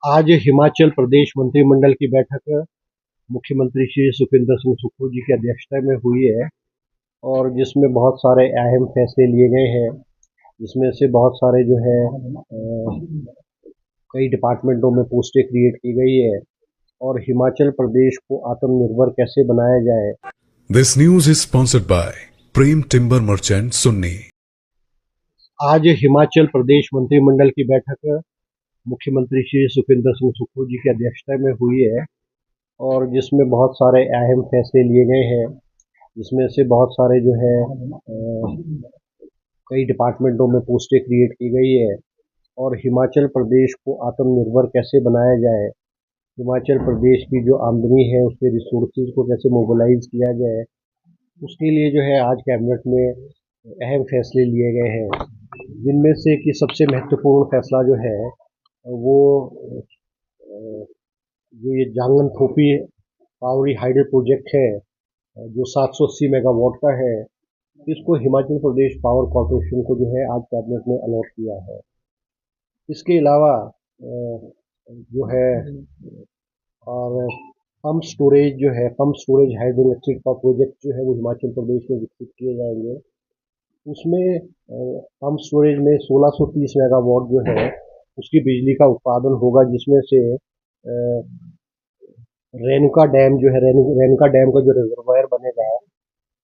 आज हिमाचल प्रदेश मंत्रिमंडल की बैठक मुख्यमंत्री श्री सुखविंदर सिंह सुक्खू जी की अध्यक्षता में हुई है और जिसमें बहुत सारे अहम फैसले लिए गए हैं। जिसमें से बहुत सारे जो है कई डिपार्टमेंटों में पोस्टें क्रिएट की गई है और हिमाचल प्रदेश को आत्मनिर्भर कैसे बनाया जाए। This news is sponsored by Prem Timber Merchant Sunni. आज हिमाचल प्रदेश मंत्रिमंडल की बैठक मुख्यमंत्री श्री सुखविंदर सिंह सुक्खू जी की अध्यक्षता में हुई है और जिसमें बहुत सारे अहम फैसले लिए गए हैं। जिसमें से बहुत सारे जो है कई डिपार्टमेंटों में पोस्टें क्रिएट की गई है और हिमाचल प्रदेश को आत्मनिर्भर कैसे बनाया जाए। हिमाचल प्रदेश की जो आमदनी है उसके रिसोर्सेज को कैसे मोबिलाइज किया जाए, उसके लिए जो है आज कैबिनेट में अहम फैसले लिए गए हैं। जिनमें से कि सबसे महत्वपूर्ण फैसला जो है वो जो ये जांगन थोपी पावरी हाइडल प्रोजेक्ट है जो 780 मेगावाट का है, इसको हिमाचल प्रदेश पावर कॉर्पोरेशन को जो है आज कैबिनेट ने अलॉट किया है। इसके अलावा जो है और पम्प स्टोरेज हाइड्रो इलेक्ट्रिक का प्रोजेक्ट जो है वो हिमाचल प्रदेश में विकसित किए जाएंगे। उसमें पम्प स्टोरेज में 1630 मेगावाट जो है उसकी बिजली का उत्पादन होगा, जिसमें से रेणुका डैम जो है रेणुका डैम का जो रिजर्वायर बनेगा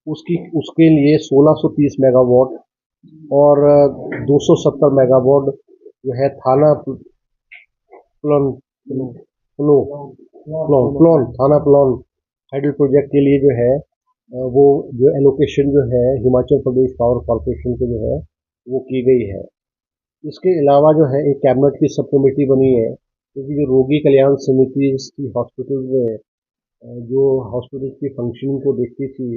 उसके लिए 1630 मेगावाट और 270 मेगावाट जो है थाना प्लोन थाना प्लोन हाइडल प्रोजेक्ट के लिए जो है वो जो एलोकेशन जो है हिमाचल प्रदेश पावर कॉर्पोरेशन को जो है वो की गई है। इसके अलावा जो है एक कैबिनेट की सब कमेटी बनी है, क्योंकि जो रोगी कल्याण समिति की हॉस्पिटल में जो हॉस्पिटल की फंक्शनिंग को देखती थी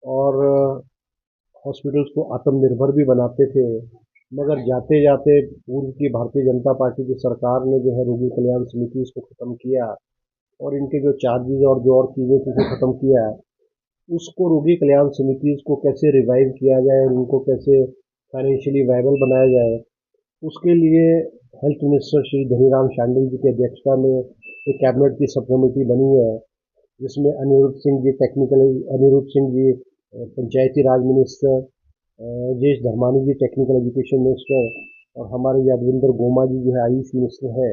और हॉस्पिटल्स को आत्मनिर्भर भी बनाते थे, मगर जाते जाते पूर्व की भारतीय जनता पार्टी की सरकार ने जो है रोगी कल्याण समिति इसको ख़त्म किया और इनके जो चार्जेज और जो और चीज़ें थी उसको ख़त्म किया। उसको रोगी कल्याण समिति को कैसे रिवाइव किया जाए और उनको कैसे फाइनेंशियली वायबल बनाया जाए, उसके लिए हेल्थ मिनिस्टर श्री धनीराम शांडिल जी की अध्यक्षता में एक कैबिनेट की सब कमेटी बनी है, जिसमें अनिरुद्ध सिंह जी पंचायती राज मिनिस्टर, राजेश धर्मानी जी टेक्निकल एजुकेशन मिनिस्टर और हमारे यादविंदर गोमा जी जो है आयुष मिनिस्टर है,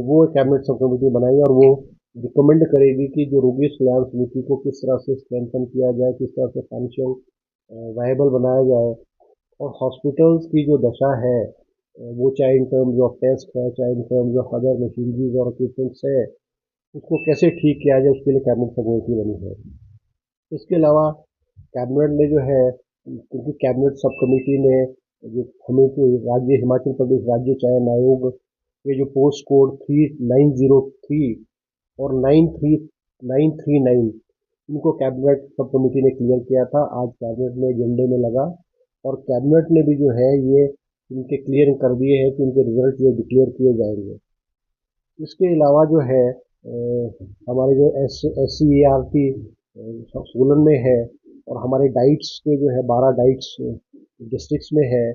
वो कैबिनेट सब कमेटी बनाई और वो रिकमेंड करेगी कि जो रोगी कल्याण समिति को किस तरह से स्ट्रेंथन किया जाए, किस तरह से फाइनेंशियल वायबल बनाया जाए और हॉस्पिटल्स की जो दशा है वो चाहे इन टर्म्स ऑफ टेस्ट है, चाहे in terms of other machineries और इक्विपमेंट्स है, उसको कैसे ठीक किया जाए उसके लिए कैबिनेट सब कमेटी बनी है। इसके अलावा कैबिनेट ने जो है, क्योंकि कैबिनेट सब कमेटी ने जो हमें तो राज्य हिमाचल प्रदेश राज्य चयन आयोग के जो पोस्ट कोड 3903 और 93939 इनको कैबिनेट सब कमेटी ने क्लियर किया था। आज कैबिनेट में एजेंडे में लगा और कैबिनेट ने भी जो है ये इनके क्लियर कर दिए हैं कि इनके रिजल्ट ये डिक्लेयर किए जाएंगे। इसके अलावा जो है हमारे जो SCERT सोलन में है और हमारे डाइट्स के जो है 12 डाइट्स डिस्ट्रिक्ट्स में है,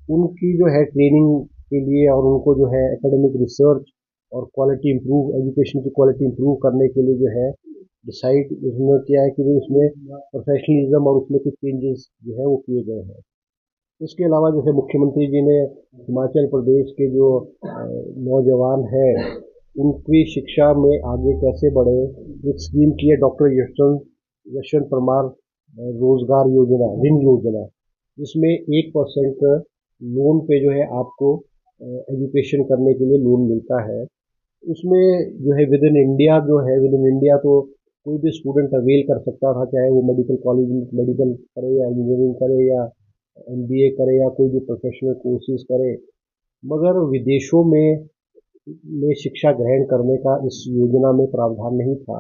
उनकी जो है ट्रेनिंग के लिए और उनको जो है एकेडमिक रिसर्च और एजुकेशन की क्वालिटी इम्प्रूव करने के लिए जो है डिसाइड उसने किया है कि उसमें प्रोफेशनलिज्म और उसमें कुछ चेंजेस जो है वो किए गए हैं। इसके अलावा जैसे मुख्यमंत्री जी ने हिमाचल प्रदेश के जो नौजवान हैं उनकी शिक्षा में आगे कैसे बढ़े, एक स्कीम की है डॉक्टर यशवंत परमार रोजगार योजना, ऋण योजना, जिसमें 1% लोन पे जो है आपको एजुकेशन करने के लिए लोन मिलता है। उसमें जो है विद इन इंडिया तो कोई भी स्टूडेंट अवेल कर सकता था, चाहे वो मेडिकल कॉलेज मेडिकल करे या इंजीनियरिंग करे या MBA करे या कोई भी प्रोफेशनल कोर्सेज करे, मगर विदेशों में शिक्षा ग्रहण करने का इस योजना में प्रावधान नहीं था।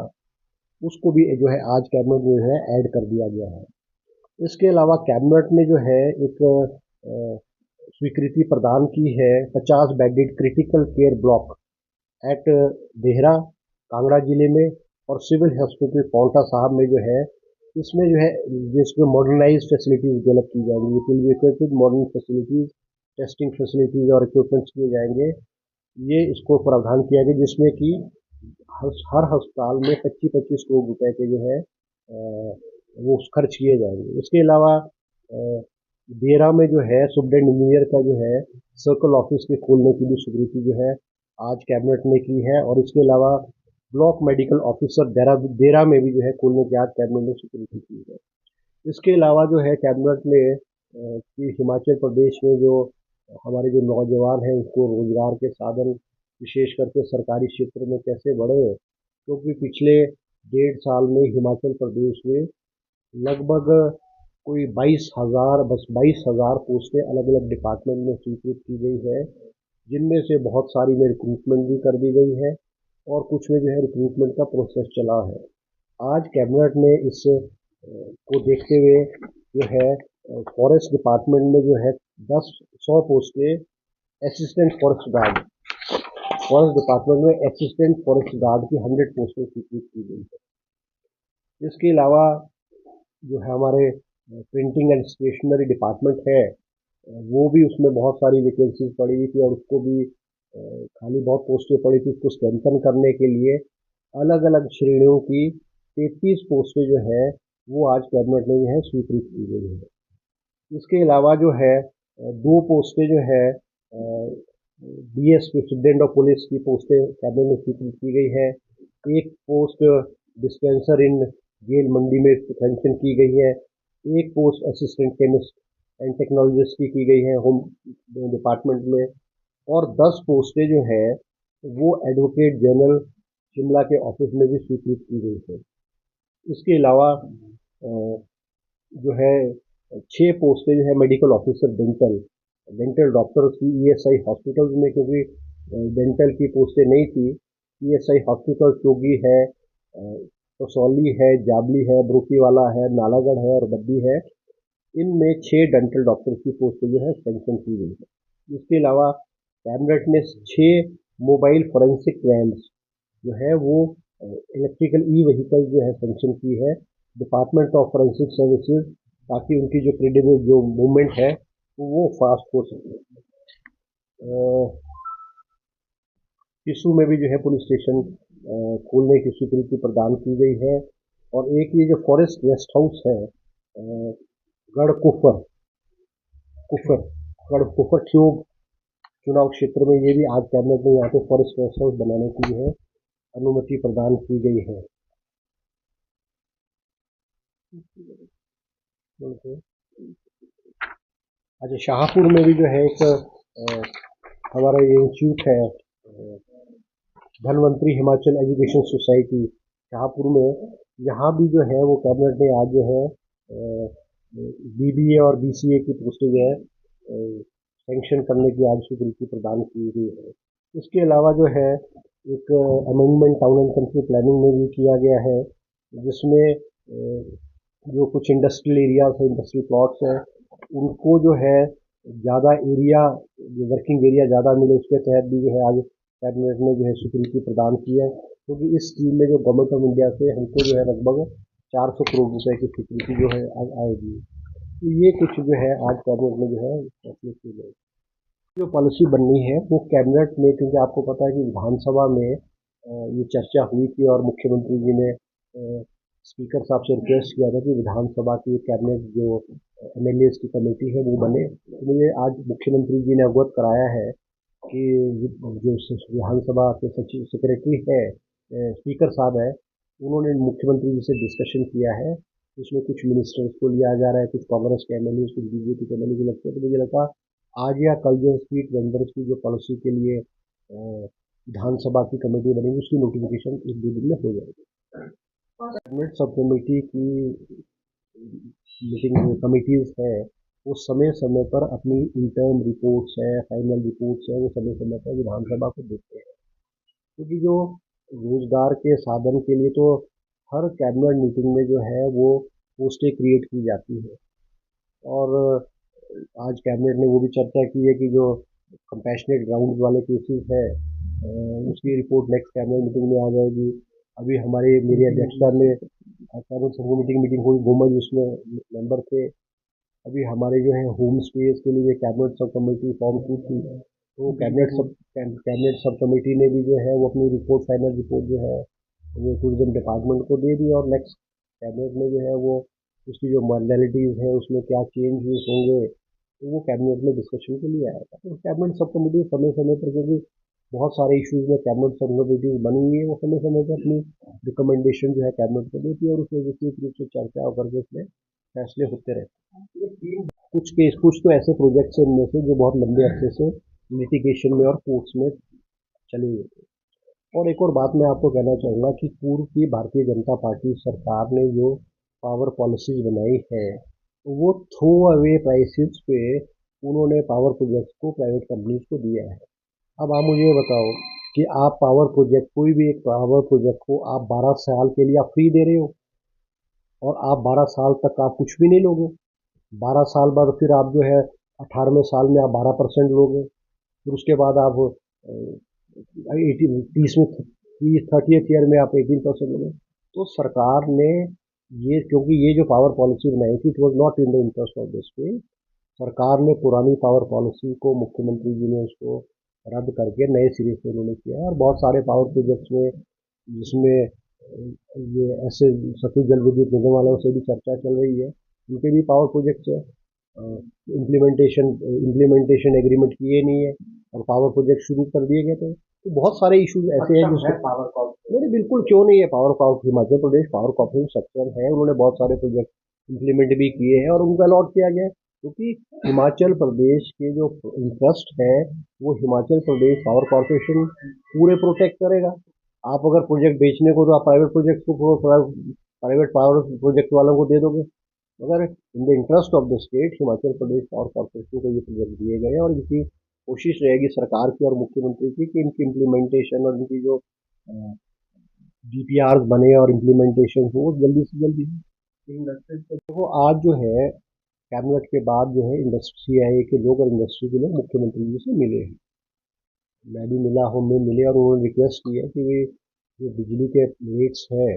उसको भी जो है आज कैबिनेट में जो है ऐड कर दिया गया है। इसके अलावा कैबिनेट ने जो है एक स्वीकृति प्रदान की है 50 bedded critical care block at Dehra Kangra जिले में और सिविल हॉस्पिटल पौंटा साहब में जो है, इसमें जो है जिसमें मॉडर्नाइज फैसिलिटीज डेवलप की जाएंगी, with modern facilities, testing facilities और इक्विपमेंट्स किए जाएंगे ये इसको प्रावधान किया गया, जिसमें कि हर अस्पताल में 25-25 करोड़ रुपए के जो है वो खर्च किए जाएंगे। इसके अलावा देरा में जो है सुपरिटेंडेंट इंजीनियर का जो है सर्कल ऑफिस के खोलने की भी स्वीकृति जो है आज कैबिनेट ने की है, और इसके अलावा ब्लॉक मेडिकल ऑफिसर देरा में भी जो है खोलने की आज कैबिनेट ने स्वीकृति की है। इसके अलावा जो है कैबिनेट ने कि हिमाचल प्रदेश में जो हमारे जो नौजवान हैं उसको रोजगार के साधन विशेष करके सरकारी क्षेत्र में कैसे बढ़े, क्योंकि पिछले 1.5 साल में हिमाचल प्रदेश में लगभग कोई 22,000 पोस्टें अलग अलग डिपार्टमेंट में स्वीकृत की गई है, जिनमें से बहुत सारी में रिक्रूटमेंट भी कर दी गई है और कुछ में जो है रिक्रूटमेंट का प्रोसेस चला है। आज कैबिनेट ने इस को देखते हुए जो है फॉरेस्ट डिपार्टमेंट में जो है 100 पोस्टें assistant forest guard, forest department में असिस्टेंट फॉरेस्ट गार्ड की 100 पोस्टें स्वीकृत की गई है। इसके अलावा जो है हमारे प्रिंटिंग एंड स्टेशनरी डिपार्टमेंट है, वो भी उसमें बहुत सारी वैकेंसीज पड़ी हुई थी और उसको भी खाली बहुत पोस्टें पड़ी थी। उसको स्ट्रेंथन करने के लिए अलग अलग श्रेणियों की 33 पोस्टें जो है वो आज कैबिनेट में जो है स्वीकृत की गई है। इसके अलावा जो है 2 पोस्टें जो है डीएसपी सुप्रीटेंडेंट ऑफ पुलिस की पोस्टें कैबिनेट में स्वीकृत की गई है। एक पोस्ट डिस्पेंसर इन जेल मंडी में सैंक्शन की गई है। एक post assistant chemist and technologist की गई है होम डिपार्टमेंट में, और 10 पोस्टें जो है वो एडवोकेट जनरल शिमला के ऑफिस में भी स्वीकृत की गई है। इसके अलावा जो है 6 पोस्टें जो है मेडिकल ऑफिसर डेंटल डॉक्टर्स की ईएसआई हॉस्पिटल्स में, क्योंकि डेंटल की पोस्टें नहीं थी। ईएसआई हॉस्पिटल चोगी है, कसौली है, जाबली है, ब्रोकीवाला है, नालागढ़ है और बद्दी है। इनमें 6 डेंटल डॉक्टर्स की पोस्टें जो है सैंक्शन की गई है। इसके अलावा कैबिनेट ने 6 मोबाइल फोरेंसिक वैन्स जो है वो इलेक्ट्रिकल ई व्हीकल जो है सैंक्शन की है डिपार्टमेंट ऑफ फोरेंसिक सर्विसेज, ताकि उनकी जो क्रेडिबल जो मूवमेंट है वो फास्ट हो सके। किस्सू में भी जो है पुलिस स्टेशन खोलने की स्वीकृति प्रदान की गई है, और एक ये जो फॉरेस्ट गेस्ट हाउस है गढ़कुफर गढ़कुफर ठियोग चुनाव क्षेत्र में, ये भी आज कैबिनेट ने यहाँ पे फॉरेस्ट गेस्ट हाउस बनाने की है अनुमति प्रदान की गई है। अच्छा, शाहपुर में भी जो है एक हमारा ये इंस्टीट्यूट है धनवंतरी हिमाचल एजुकेशन सोसाइटी शाहपुर में, यहाँ भी जो है वो कैबिनेट ने आज जो है बीबीए और बीसीए की पोस्टें जो है सैंक्शन करने की आज स्वीकृति प्रदान की गई है। इसके अलावा जो है एक amendment town and country planning में भी किया गया है, जिसमें जो कुछ इंडस्ट्रियल एरियाज है, इंडस्ट्रियल प्लॉट्स हैं, उनको जो है ज़्यादा एरिया, जो वर्किंग एरिया ज़्यादा मिले, उसके तहत भी जो है आज कैबिनेट ने जो है स्वीकृति प्रदान की है, क्योंकि इस स्कीम में जो गवर्नमेंट ऑफ इंडिया से हमको जो है लगभग 400 करोड़ रुपए की स्वीकृति जो है आज आएगी। तो ये कुछ जो है आज कैबिनेट में जो है फैसले किए गए। जो पॉलिसी बननी है वो कैबिनेट में, क्योंकि आपको पता है कि विधानसभा में ये चर्चा हुई थी और मुख्यमंत्री जी ने स्पीकर साहब से रिक्वेस्ट किया था कि विधानसभा की कैबिनेट जो एमएलए की कमेटी है वो बने। तो मुझे आज मुख्यमंत्री जी ने अवगत कराया है कि जो विधानसभा के सचिव सेक्रेटरी है स्पीकर साहब है, उन्होंने मुख्यमंत्री जी से डिस्कशन किया है। उसमें कुछ मिनिस्टर्स को लिया जा रहा है, कुछ कांग्रेस के एमएलए, कुछ बीजेपी के एमएलए को लगते हैं। तो मुझे लगा आज या कल जो स्ट्रीट वेंडर्स की जो पॉलिसी के लिए विधानसभा की कमेटी बनेगी, उसकी नोटिफिकेशन 1-2 दिन में हो जाएगी। कैबिनेट सब कमेटी की मीटिंग जो कमिटीज है वो समय समय पर अपनी इंटर्म रिपोर्ट्स है, फाइनल रिपोर्ट्स है, वो समय समय पर विधानसभा को देते हैं, क्योंकि जो रोजगार के साधन के लिए तो हर कैबिनेट मीटिंग में जो है वो पोस्टें क्रिएट की जाती है। और आज कैबिनेट ने वो भी चर्चा की है कि जो कंपैशनेट ग्राउंड वाले केसेस है उसकी रिपोर्ट नेक्स्ट कैबिनेट मीटिंग में आ जाएगी। अभी हमारे मेरी अध्यक्षता में कैबिनेट सब कमेटी की मीटिंग हुई, गोमज उसमें मेंबर थे। अभी हमारे जो है होम स्टेज के लिए कैबिनेट सब कमेटी फॉर्म की थी, तो कैबिनेट सब कमेटी ने भी जो है वो अपनी रिपोर्ट, फाइनल रिपोर्ट जो है वो टूरिज्म डिपार्टमेंट को दे दी, और नेक्स्ट कैबिनेट में जो है वो उसकी जो मॉडलिटीज़ है उसमें क्या चेंजेस होंगे, तो वो कैबिनेट में डिस्कशन के लिए आएगा। तो कैबिनेट सब कमेटी समय समय पर, क्योंकि बहुत सारे इश्यूज में कैबिनेट सब कमेटीज बनी हुई है, वो समय समय पर अपनी रिकमेंडेशन जो है कैबिनेट को देती है, और उसमें विस्तृत रूप से चर्चा होकर के उसमें फैसले होते रहते हैं। कुछ तो ऐसे प्रोजेक्ट्स हैं इनमें से जो बहुत लंबे अरसे से लिटिगेशन में और कोर्ट्स में चले हुए थे। और एक और बात मैं आपको कहना चाहूँगा कि पूर्व की भारतीय जनता पार्टी सरकार ने जो पावर पॉलिसीज बनाई है, वो थ्रो अवे प्राइसेस पे उन्होंने पावर प्रोजेक्ट्स को प्राइवेट कंपनीज को दिया है। अब आप मुझे ये बताओ कि आप पावर प्रोजेक्ट, कोई भी एक पावर प्रोजेक्ट को आप 12 साल के लिए आप फ्री दे रहे हो, और आप 12 साल तक आप कुछ भी नहीं लोगे। 12 साल बाद फिर आप जो है 18वें साल में आप 12% लोगे, फिर उसके बाद आप 30th ईयर में आप 18% लोगे। तो सरकार ने ये, क्योंकि ये जो पावर पॉलिसी बनाई थी, it was not in the interest of the state, सरकार ने पुरानी पावर पॉलिसी को, मुख्यमंत्री जी ने उसको रद्द करके नए सिरे से उन्होंने किया है। और बहुत सारे पावर प्रोजेक्ट्स में, जिसमें ये ऐसे सतलुज जल विद्युत निगम वालों से भी चर्चा चल रही है, उनके भी पावर प्रोजेक्ट्स है, इम्प्लीमेंटेशन एग्रीमेंट किए नहीं है और पावर प्रोजेक्ट शुरू कर दिए गए थे। तो बहुत सारे इश्यूज ऐसे हैं जिसको पावर कॉर्पोरेशन, नहीं बिल्कुल क्यों नहीं है, power corporation, Himachal Pradesh power corporation sector है, उन्होंने बहुत सारे प्रोजेक्ट इम्प्लीमेंट भी किए हैं और उनको अलॉट किया गया है, क्योंकि हिमाचल प्रदेश के जो इंटरेस्ट है वो हिमाचल प्रदेश पावर कॉर्पोरेशन पूरे प्रोटेक्ट करेगा। आप अगर प्रोजेक्ट बेचने को, तो आप प्राइवेट प्रोजेक्ट को, प्राइवेट पावर प्रोजेक्ट वालों को दे दोगे, मगर in the interest of the state Himachal Pradesh power corporation को ये प्रोजेक्ट दिए गए हैं, और इनकी कोशिश रहेगी सरकार की और मुख्यमंत्री की कि इनकी इम्प्लीमेंटेशन और इनकी जो डीपीआर बने और इम्प्लीमेंटेशन हो जल्दी से जल्दी। देखो आज जो है कैबिनेट के बाद जो है इंडस्ट्री, सीआईआई के लोग और इंडस्ट्री के लोग मुख्यमंत्री जी से मिले हैं, मैं भी मिला हूँ, मैं मिले, और उन्होंने रिक्वेस्ट की है कि वे जो बिजली के रेट्स हैं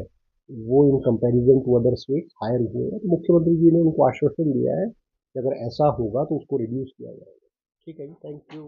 वो in comparison to other states higher हुए हैं। तो मुख्यमंत्री जी ने उनको आश्वासन दिया है कि अगर ऐसा होगा तो उसको रिड्यूस किया जाएगा। ठीक है जी, थैंक यू।